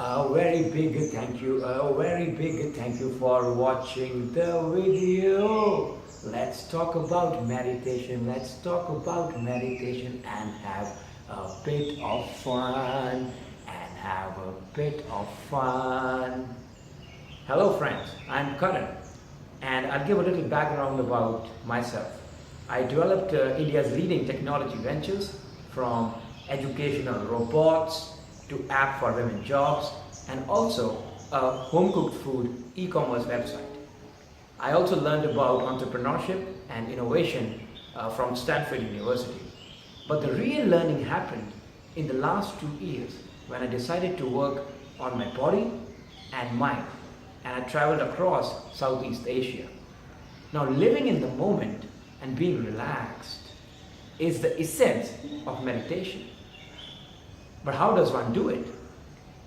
A very big thank you for watching the video. Let's talk about meditation. Let's talk about meditation and have a bit of fun. Hello friends, I'm Karan and I'll give a little background about myself. I developed India's leading technology ventures, from educational robots to app for women jobs, and also a home cooked food e-commerce website. I also learned about entrepreneurship and innovation from Stanford University. But the real learning happened in the last 2 years when I decided to work on my body and mind, and I traveled across Southeast Asia. Now, living in the moment and being relaxed is the essence of meditation. But how does one do it?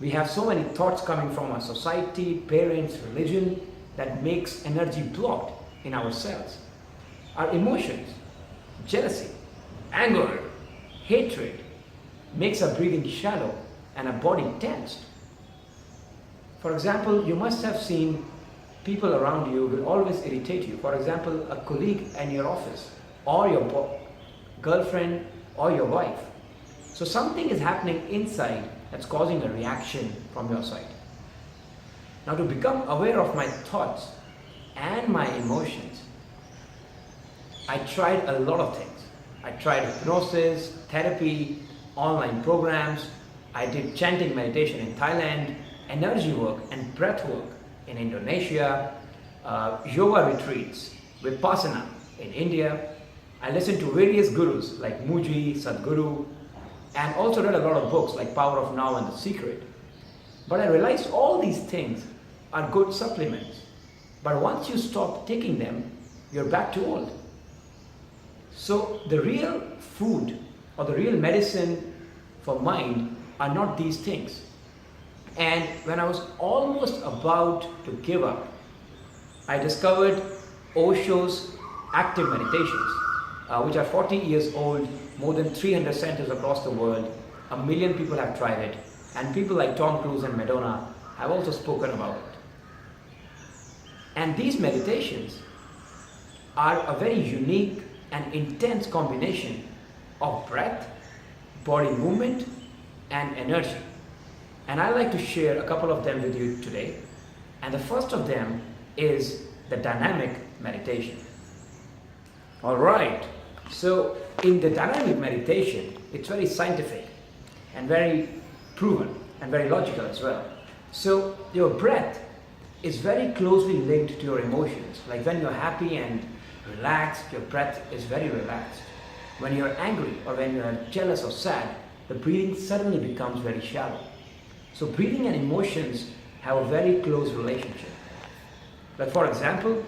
We have so many thoughts coming from our society, parents, religion, that makes energy blocked in our cells. Our emotions, jealousy, anger, hatred, makes our breathing shallow and our body tensed. For example, you must have seen people around you will always irritate you. For example, a colleague in your office, or your girlfriend, or your wife. So something is happening inside that's causing a reaction from your side. Now, to become aware of my thoughts and my emotions, I tried a lot of things. I tried hypnosis, therapy, online programs. I did chanting meditation in Thailand, energy work and breath work in Indonesia, yoga retreats, Vipassana in India. I listened to various gurus like MOOJI, SADHGURU, and also read a lot of books like Power of Now and The Secret. But I realized all these things are good supplements. But once you stop taking them, you're back to old. So the real food or the real medicine for mind are not these things. And when I was almost about to give up, I discovered Osho's Active Meditations, which are 40 years old, more than 300 centers across the world. 1 million people have tried it, and people like Tom Cruise and Madonna have also spoken about it. And these meditations are a very unique and intense combination of breath, body movement, and energy. And I'd like to share a couple of them with you today. And the first of them is the dynamic meditation. All right, so in the dynamic meditation, it's very scientific and very proven and very logical as well. So your breath is very closely linked to your emotions. Like when you're happy and relaxed, your breath is very relaxed. When you're angry or when you're jealous or sad, the breathing suddenly becomes very shallow. So breathing and emotions have a very close relationship. Like for example,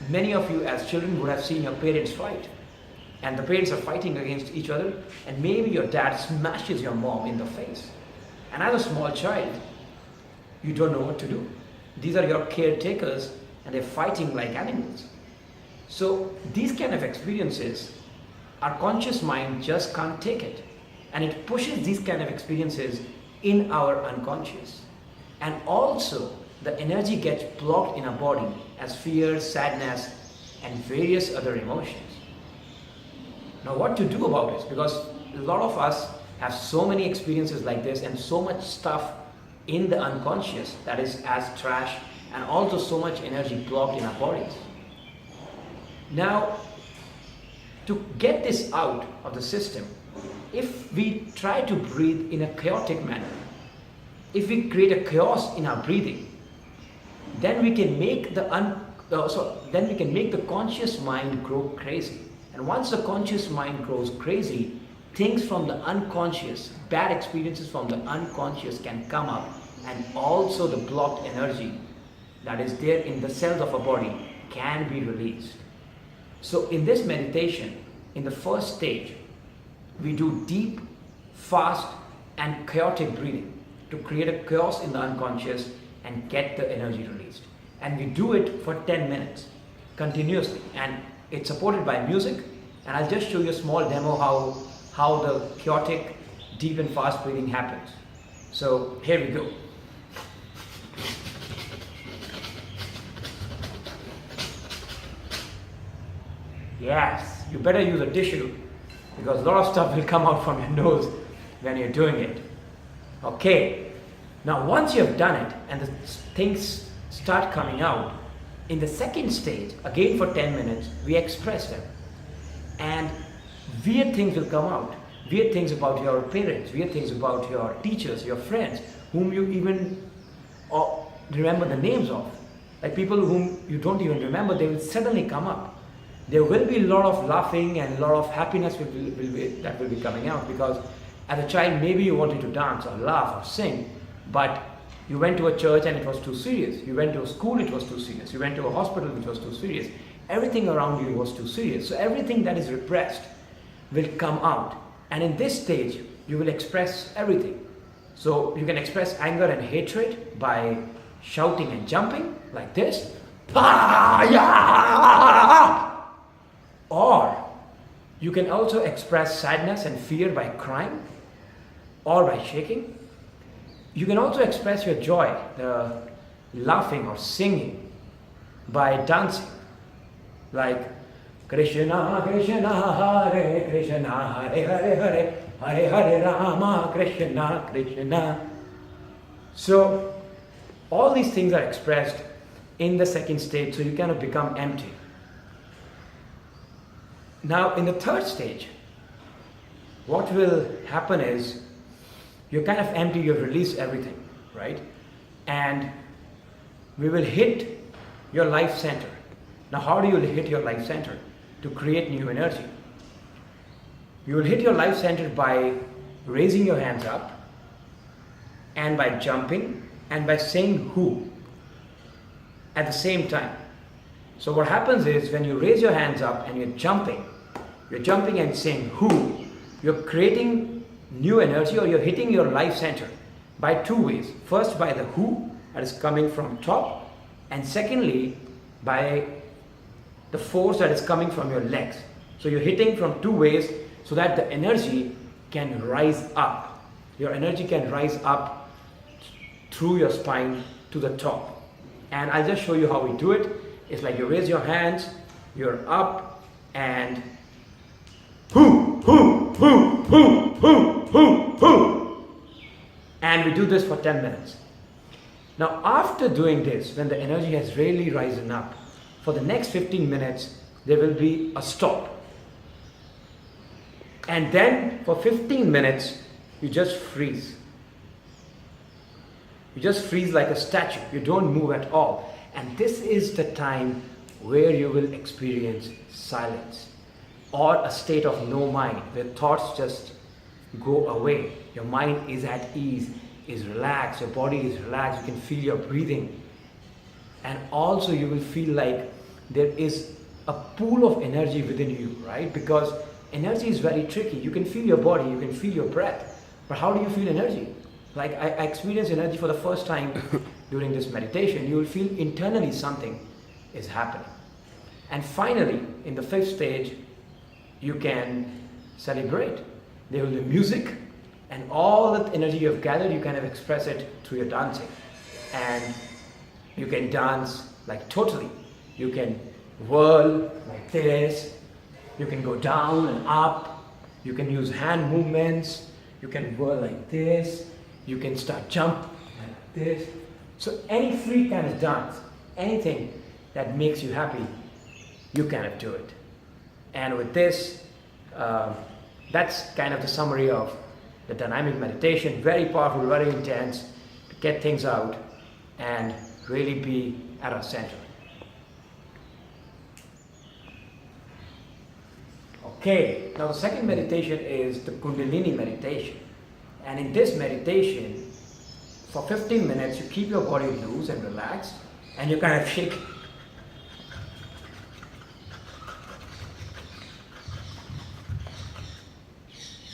many of you as children would have seen your parents fight. And the parents are fighting against each other, and maybe your dad smashes your mom in the face. And as a small child, you don't know what to do. These are your caretakers and they're fighting like animals. So these kind of experiences, our conscious mind just can't take it. And it pushes these kind of experiences in our unconscious. And also the energy gets blocked in our body as fear, sadness, and various other emotions. Now what to do about this? Because a lot of us have so many experiences like this and so much stuff in the unconscious that is as trash, and also so much energy blocked in our bodies. Now, to get this out of the system, if we try to breathe in a chaotic manner, if we create a chaos in our breathing, then we can make the conscious mind grow crazy. And once the conscious mind grows crazy, things from the unconscious, bad experiences from the unconscious can come up, and also the blocked energy that is there in the cells of a body can be released. So in this meditation, in the first stage, we do deep, fast, and chaotic breathing to create a chaos in the unconscious and get the energy released. And we do it for 10 minutes continuously, and it's supported by music. And I'll just show you a small demo how the chaotic, deep and fast breathing happens. So here we go. Yes, you better use a tissue because a lot of stuff will come out from your nose when you're doing it. Okay, now once you have done it and the things start coming out, in the second stage, again for 10 minutes, we express them. And weird things will come out. Weird things about your parents, weird things about your teachers, your friends, whom you even remember the names of. Like people whom you don't even remember, they will suddenly come up. There will be a lot of laughing and a lot of happiness that will be coming out, because as a child maybe you wanted to dance or laugh or sing, but you went to a church and it was too serious. You went to a school, it was too serious. You went to a hospital, which was too serious. Everything around you was too serious. So everything that is repressed will come out. And in this stage, you will express everything. So you can express anger and hatred by shouting and jumping like this. Or you can also express sadness and fear by crying or by shaking. You can also express your joy, the laughing or singing, by dancing, like Krishna Krishna Hare Krishna Hare Hare Hare Hare Hare Rama Krishna Krishna. So all these things are expressed in the second stage, so you kind of become empty. Now in the third stage, what will happen is you're kind of empty, you've released everything, right? And we will hit your life center. Now how do you hit your life center? To create new energy. You will hit your life center by raising your hands up and by jumping and by saying who at the same time. So what happens is when you raise your hands up and you're jumping and saying who, you're creating new energy, or you're hitting your life center by two ways. First, by the who that is coming from top, and secondly by the force that is coming from your legs. So you're hitting from two ways so that the energy can rise up. Your energy can rise up through your spine to the top. And I'll just show you how we do it. It's like you raise your hands, you're up, and hoo, hoo, hoo, hoo, hoo, hoo, hoo. And we do this for 10 minutes. Now after doing this, when the energy has really risen up, for the next 15 minutes, there will be a stop. And then for 15 minutes, you just freeze. You just freeze like a statue. You don't move at all. And this is the time where you will experience silence, or a state of no mind, where thoughts just go away. Your mind is at ease, is relaxed, your body is relaxed, you can feel your breathing. And also you will feel like there is a pool of energy within you, right? Because energy is very tricky. You can feel your body, you can feel your breath, but how do you feel energy? Like I experienced energy for the first time during this meditation. You will feel internally something is happening. And finally, in the fifth stage, you can celebrate. There will be music, and all the energy you have gathered, you kind of express it through your dancing. And you can dance like totally. You can whirl like this. You can go down and up. You can use hand movements. You can whirl like this. You can start jump like this. So any free kind of dance, anything that makes you happy, you kind of do it. And with this, that's kind of the summary of the dynamic meditation. Very powerful, very intense, to get things out and really be at our center. Okay, now the second meditation is the Kundalini meditation. And in this meditation, for 15 minutes, you keep your body loose and relaxed, and you kind of shake.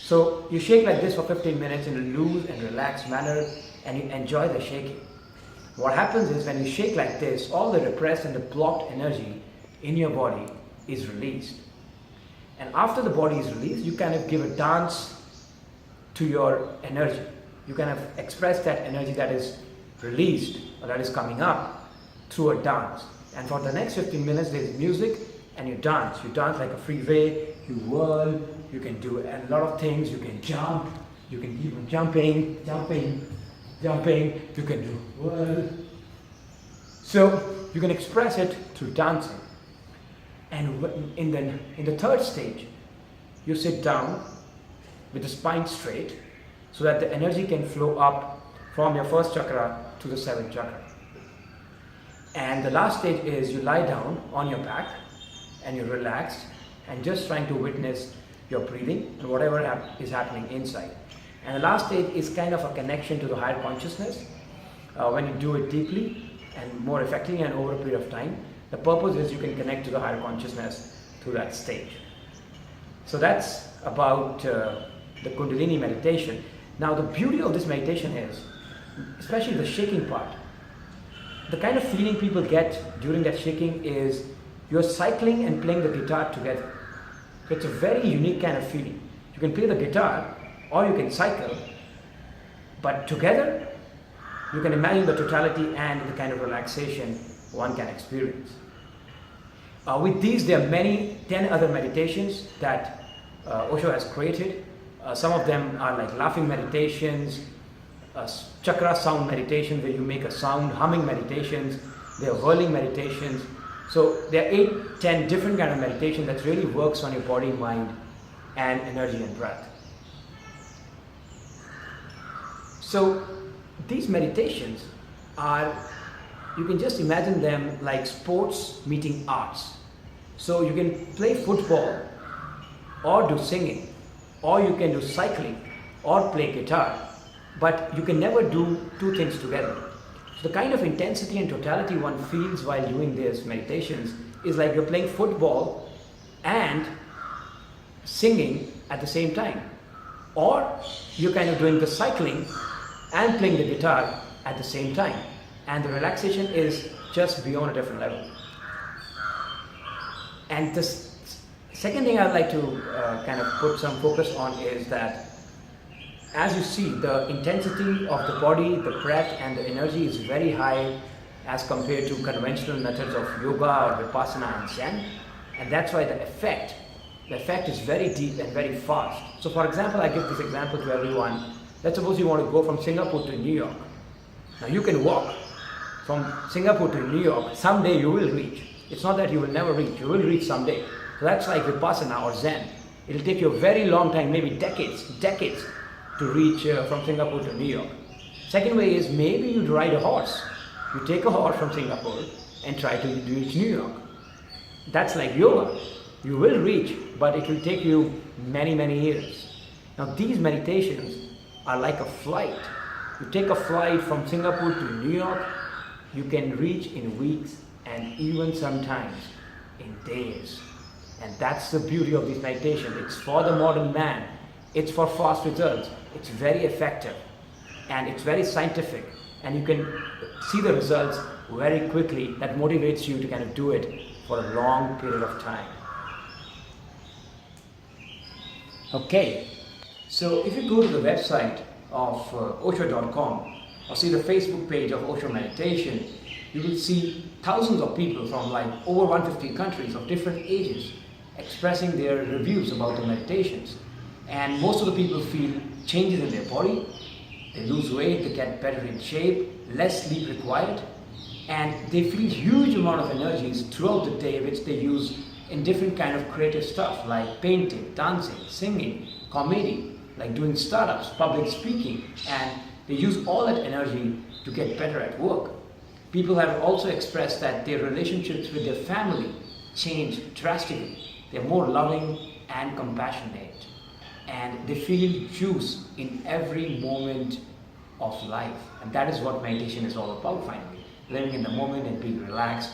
So you shake like this for 15 minutes in a loose and relaxed manner, and you enjoy the shaking. What happens is when you shake like this, all the repressed and the blocked energy in your body is released. And after the body is released, you kind of give a dance to your energy. You kind of express that energy that is released or that is coming up through a dance. And for the next 15 minutes, there is music and you dance. You dance like a freeway, you whirl, you can do a lot of things, you can jump, you can keep on jumping, you can do whirl. So you can express it through dancing. And in the third stage, you sit down with the spine straight so that the energy can flow up from your first chakra to the seventh chakra. And the last stage is you lie down on your back and you're relaxed and just trying to witness your breathing and whatever is happening inside. And the last stage is kind of a connection to the higher consciousness. When you do it deeply and more effectively and over a period of time, the purpose is you can connect to the higher consciousness through that stage. So that's about the Kundalini meditation. Now the beauty of this meditation is, especially the shaking part, the kind of feeling people get during that shaking is you're cycling and playing the guitar together. So it's a very unique kind of feeling. You can play the guitar or you can cycle, but together you can imagine the totality and the kind of relaxation one can experience. With these, there are 10 other meditations that Osho has created. Some of them are like laughing meditations, chakra sound meditation where you make a sound, humming meditations, there are whirling meditations. So there are 10 different kind of meditation that really works on your body, mind and energy and breath. So these meditations are, you can just imagine them like sports meeting arts. So you can play football or do singing, or you can do cycling or play guitar, but you can never do two things together. So the kind of intensity and totality one feels while doing these meditations is like you're playing football and singing at the same time, or you're kind of doing the cycling and playing the guitar at the same time, and the relaxation is just beyond a different level. And the second thing I'd like to kind of put some focus on is that as you see, the intensity of the body, the breath and the energy is very high as compared to conventional methods of yoga or Vipassana and Zen, and that's why the effect is very deep and very fast. So for example, I give this example to everyone. Let's suppose you want to go from Singapore to New York. Now you can walk from Singapore to New York. Someday you will reach. It's not that you will never reach, you will reach someday. So that's like Vipassana or Zen. It'll take you a very long time, maybe decades to reach from Singapore to New York. Second way is maybe you'd ride a horse. You take a horse from Singapore and try to reach New York. That's like yoga. You will reach, but it will take you many years. Now these meditations are like a flight. You take a flight from Singapore to New York, you can reach in weeks and even sometimes in days. And that's the beauty of this meditation. It's for the modern man. It's for fast results. It's very effective and it's very scientific, and you can see the results very quickly. That motivates you to kind of do it for a long period of time. Okay, so if you go to the website of osho.com or see the Facebook page of Osho Meditation, you will see thousands of people from like over 150 countries of different ages expressing their reviews about the meditations. And most of the people feel changes in their body, they lose weight, they get better in shape, less sleep required, and they feel huge amount of energies throughout the day which they use in different kind of creative stuff like painting, dancing, singing, comedy, like doing startups, public speaking, and they use all that energy to get better at work. People have also expressed that their relationships with their family change drastically. They're more loving and compassionate, and they feel juice in every moment of life. And that is what meditation is all about finally. Living in the moment and being relaxed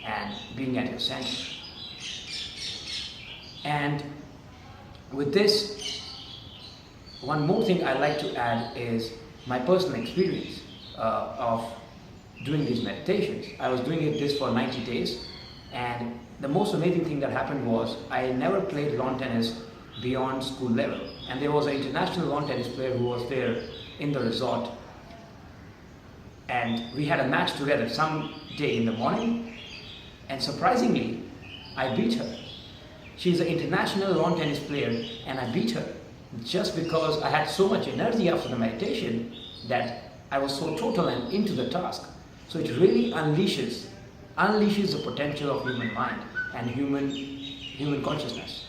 and being at your center. And with this, one more thing I'd like to add is my personal experience of doing these meditations. I was doing this for 90 days, and the most amazing thing that happened was I never played lawn tennis beyond school level, and there was an international lawn tennis player who was there in the resort, and we had a match together some day in the morning, and surprisingly I beat her. She's an international lawn tennis player and I beat her just because I had so much energy after the meditation that I was so total and into the task. So it really unleashes the potential of human mind and human consciousness.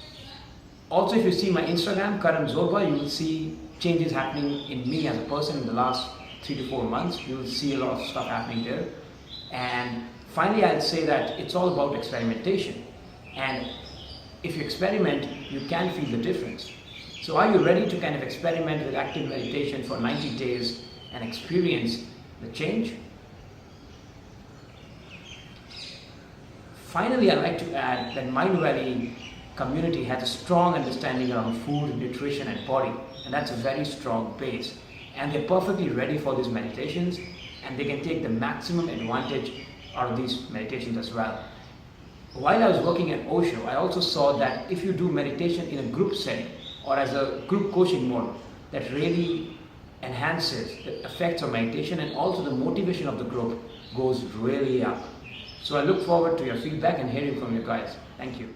Also, if you see my Instagram, Karan Zorba, you will see changes happening in me as a person in the last 3 to 4 months. You will see a lot of stuff happening there. And finally, I'll say that it's all about experimentation. And if you experiment, you can feel the difference. So are you ready to kind of experiment with active meditation for 90 days and experience the change? Finally, I'd like to add that Mind Valley community has a strong understanding around food, nutrition and body, and that's a very strong base. And they're perfectly ready for these meditations and they can take the maximum advantage out of these meditations as well. While I was working at OSHO, I also saw that if you do meditation in a group setting or as a group coaching model, that really enhances the effects of meditation and also the motivation of the group goes really up. So I look forward to your feedback and hearing from you guys. Thank you.